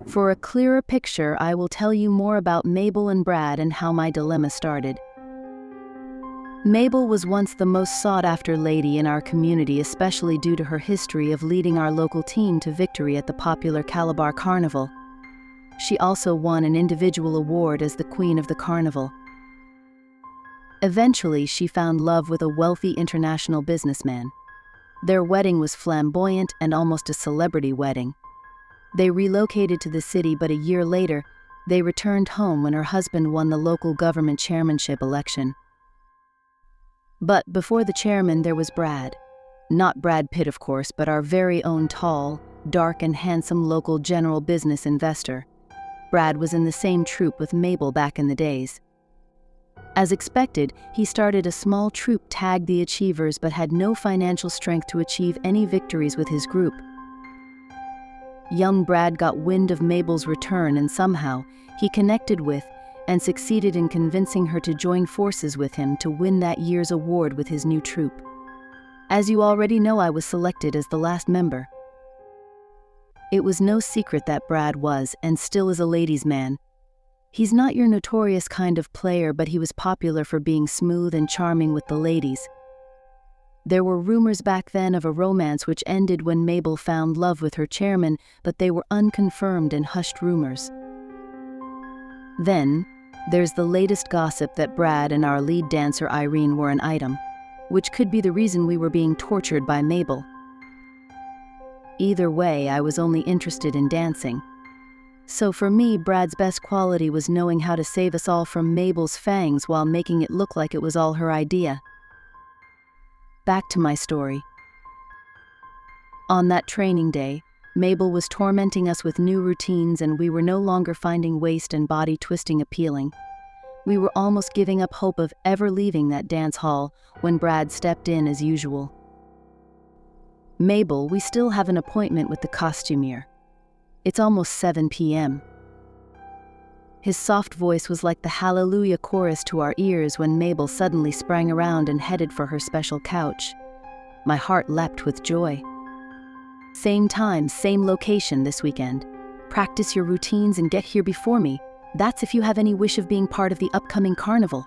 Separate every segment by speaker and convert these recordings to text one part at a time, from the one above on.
Speaker 1: For a clearer picture, I will tell you more about Mabel and Brad and how my dilemma started. Mabel was once the most sought-after lady in our community, especially due to her history of leading our local team to victory at the popular Calabar Carnival. She also won an individual award as the Queen of the Carnival. Eventually, she found love with a wealthy international businessman. Their wedding was flamboyant and almost a celebrity wedding. They relocated to the city, but a year later, they returned home when her husband won the local government chairmanship election. But before the chairman, there was Brad. Not Brad Pitt, of course, but our very own tall, dark and handsome local general business investor. Brad was in the same troupe with Mabel back in the days. As expected, he started a small troupe tagged the Achievers but had no financial strength to achieve any victories with his group. Young Brad got wind of Mabel's return and somehow he connected with and succeeded in convincing her to join forces with him to win that year's award with his new troupe. As you already know, I was selected as the last member. It was no secret that Brad was, and still is, a ladies' man. He's not your notorious kind of player, but he was popular for being smooth and charming with the ladies. There were rumors back then of a romance which ended when Mabel found love with her chairman, but they were unconfirmed and hushed rumors. Then, there's the latest gossip that Brad and our lead dancer Irene were an item, which could be the reason we were being tortured by Mabel. Either way, I was only interested in dancing. So for me, Brad's best quality was knowing how to save us all from Mabel's fangs while making it look like it was all her idea. Back to my story. On that training day, Mabel was tormenting us with new routines, and we were no longer finding waist and body twisting appealing. We were almost giving up hope of ever leaving that dance hall when Brad stepped in as usual. "Mabel, we still have an appointment with the costumier. It's almost 7 p.m. His soft voice was like the Hallelujah chorus to our ears when Mabel suddenly sprang around and headed for her special couch. My heart leapt with joy. "Same time, same location this weekend. Practice your routines and get here before me. That's if you have any wish of being part of the upcoming carnival."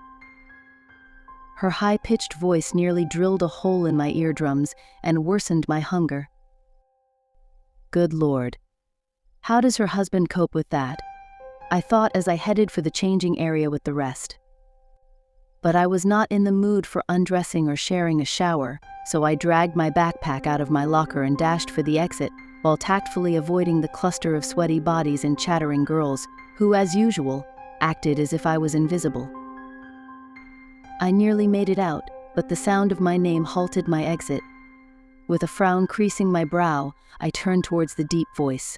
Speaker 1: Her high-pitched voice nearly drilled a hole in my eardrums and worsened my hunger. Good Lord. How does her husband cope with that? I thought as I headed for the changing area with the rest. But I was not in the mood for undressing or sharing a shower, so I dragged my backpack out of my locker and dashed for the exit, while tactfully avoiding the cluster of sweaty bodies and chattering girls, who, as usual, acted as if I was invisible. I nearly made it out, but the sound of my name halted my exit. With a frown creasing my brow, I turned towards the deep voice.